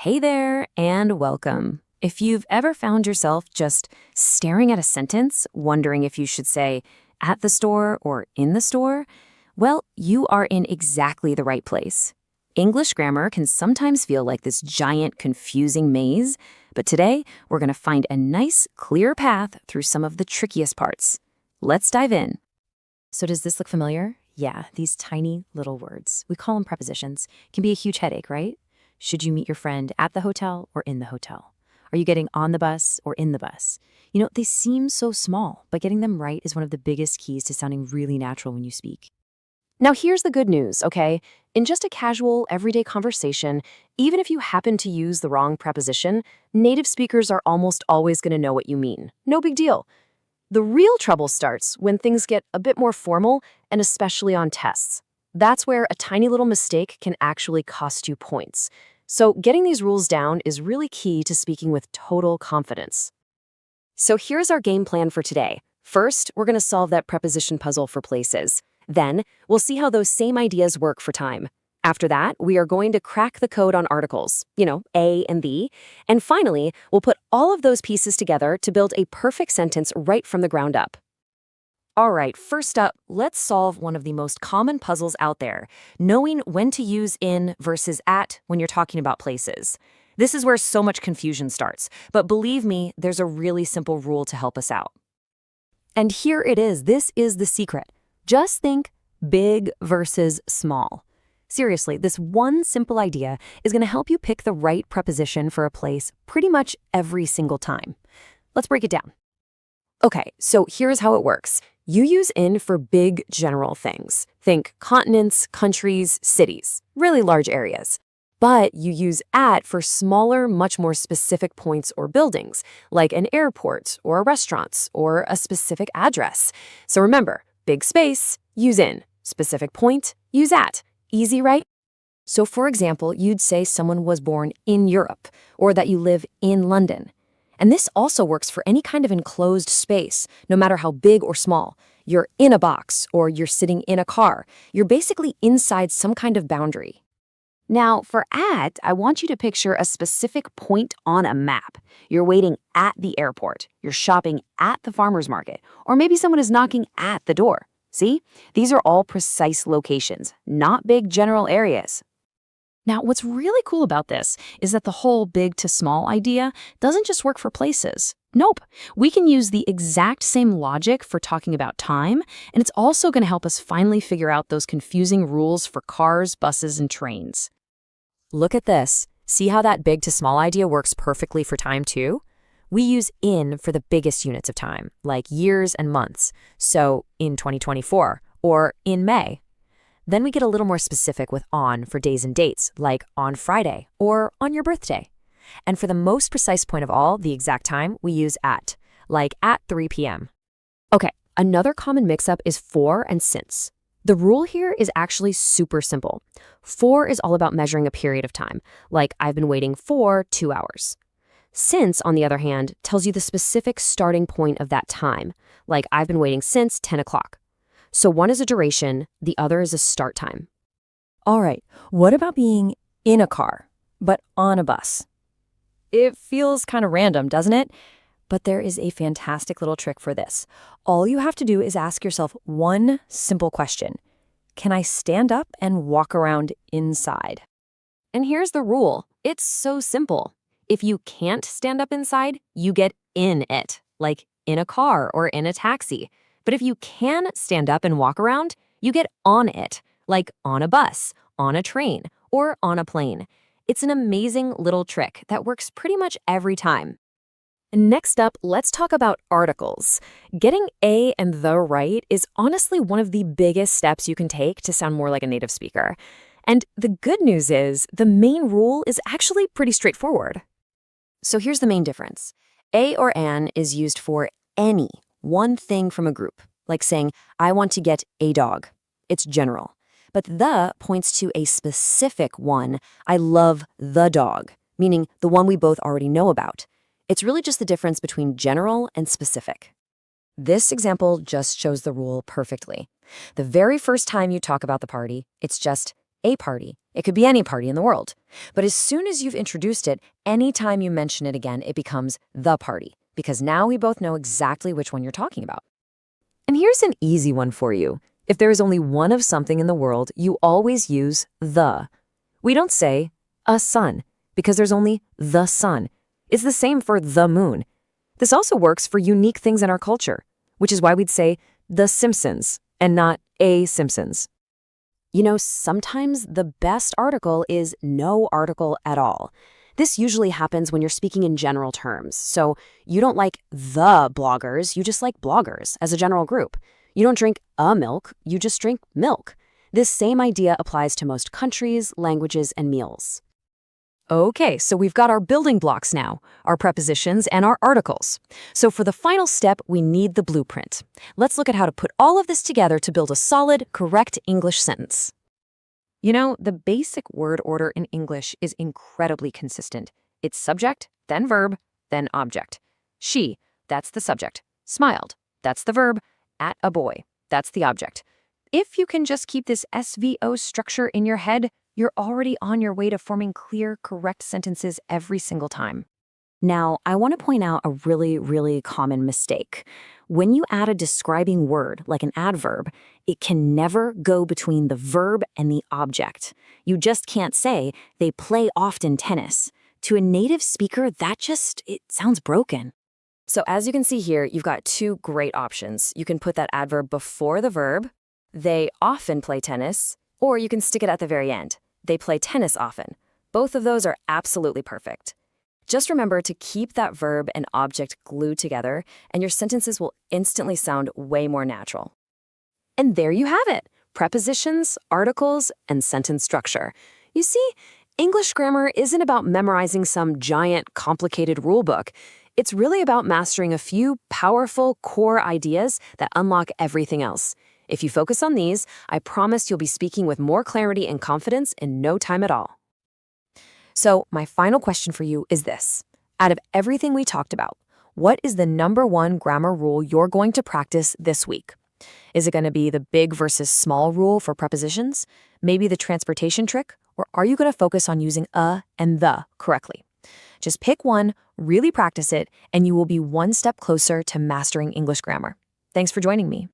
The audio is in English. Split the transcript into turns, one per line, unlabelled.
Hey there, and welcome. If you've ever found yourself just staring at a sentence, wondering if you should say at the store or in the store, well, you are in exactly the right place. English grammar can sometimes feel like this giant, confusing maze, but today we're going to find a nice, clear path through some of the trickiest parts. Let's dive in. So does this look familiar? Yeah, these tiny little words, we call them prepositions, can be a huge headache, right? Should you meet your friend at the hotel or in the hotel? Are you getting on the bus or in the bus? You know, they seem so small, but getting them right is one of the biggest keys to sounding really natural when you speak. Now, here's the good news, okay? In just a casual, everyday conversation, even if you happen to use the wrong preposition, native speakers are almost always going to know what you mean. No big deal. The real trouble starts when things get a bit more formal, and especially on tests. That's where a tiny little mistake can actually cost you points. So getting these rules down is really key to speaking with total confidence. So here's our game plan for today. First, we're going to solve that preposition puzzle for places. Then, we'll see how those same ideas work for time. After that, we are going to crack the code on articles, A and the. And finally, we'll put all of those pieces together to build a perfect sentence right from the ground up. All right, first up, let's solve one of the most common puzzles out there, knowing when to use in versus at when you're talking about places. This is where so much confusion starts, but believe me, there's a really simple rule to help us out. And here it is. This is the secret. Just think big versus small. Seriously, this one simple idea is going to help you pick the right preposition for a place pretty much every single time. Let's break it down. Okay, so here's how it works. You use in for big general things. Think continents, countries, cities, really large areas. But you use at for smaller, much more specific points or buildings, like an airport or a restaurant or a specific address. So remember, big space, use in. Specific point, use at. Easy, right? So for example, you'd say someone was born in Europe or that you live in London. And this also works for any kind of enclosed space, no matter how big or small. You're in a box or you're sitting in a car. You're basically inside some kind of boundary. Now, for at, I want you to picture a specific point on a map. You're waiting at the airport. You're shopping at the farmer's market. Or maybe someone is knocking at the door. See? These are all precise locations, not big general areas. Now, what's really cool about this is that the whole big to small idea doesn't just work for places. Nope. We can use the exact same logic for talking about time, and it's also going to help us finally figure out those confusing rules for cars, buses, and trains. Look at this. See how that big to small idea works perfectly for time too? We use in for the biggest units of time, like years and months. So in 2024 or in May. Then we get a little more specific with on for days and dates, like on Friday or on your birthday. And for the most precise point of all, the exact time, we use at, like at 3 p.m. Okay, another common mix-up is for and since. The rule here is actually super simple. For is all about measuring a period of time, like I've been waiting for 2 hours. Since, on the other hand, tells you the specific starting point of that time, like I've been waiting since 10 o'clock. So one is a duration, the other is a start time. All right, what about being in a car, but on a bus? It feels kind of random, doesn't it? But there is a fantastic little trick for this. All you have to do is ask yourself one simple question. Can I stand up and walk around inside? And here's the rule. It's so simple. If you can't stand up inside, you get in it, like in a car or in a taxi. But if you can stand up and walk around, you get on it, like on a bus, on a train, or on a plane. It's an amazing little trick that works pretty much every time. Next up, let's talk about articles. Getting a and the right is honestly one of the biggest steps you can take to sound more like a native speaker. And the good news is the main rule is actually pretty straightforward. So here's the main difference. A or an is used for any one thing from a group, like saying, I want to get a dog. It's general. But the points to a specific one. I love the dog, meaning the one we both already know about. It's really just the difference between general and specific. This example just shows the rule perfectly. The very first time you talk about the party, it's just a party. It could be any party in the world. But as soon as you've introduced it, anytime you mention it again, it becomes the party, because now we both know exactly which one you're talking about. And here's an easy one for you. If there is only one of something in the world, you always use the. We don't say a sun, because there's only the sun. It's the same for the moon. This also works for unique things in our culture, which is why we'd say the Simpsons and not a Simpsons. You know, sometimes the best article is no article at all. This usually happens when you're speaking in general terms. So you don't like the bloggers, you just like bloggers as a general group. You don't drink a milk, you just drink milk. This same idea applies to most countries, languages, and meals. Okay, so we've got our building blocks now, our prepositions and our articles. So for the final step, we need the blueprint. Let's look at how to put all of this together to build a solid, correct English sentence. You know, the basic word order in English is incredibly consistent. It's subject, then verb, then object. She, that's the subject. Smiled, that's the verb. At a boy, that's the object. If you can just keep this SVO structure in your head, you're already on your way to forming clear, correct sentences every single time. Now, I want to point out a really common mistake. When you add a describing word, like an adverb, it can never go between the verb and the object. You just can't say, they play often tennis. To a native speaker, it sounds broken. So as you can see here, you've got two great options. You can put that adverb before the verb, they often play tennis, or you can stick it at the very end. They play tennis often. Both of those are absolutely perfect. Just remember to keep that verb and object glued together, and your sentences will instantly sound way more natural. And there you have it, prepositions, articles, and sentence structure. You see, English grammar isn't about memorizing some giant, complicated rulebook. It's really about mastering a few powerful core ideas that unlock everything else. If you focus on these, I promise you'll be speaking with more clarity and confidence in no time at all. So, my final question for you is this. Out of everything we talked about, what is the #1 grammar rule you're going to practice this week? Is it going to be the big versus small rule for prepositions? Maybe the transportation trick? Or are you going to focus on using a and the correctly? Just pick one, really practice it, and you will be one step closer to mastering English grammar. Thanks for joining me.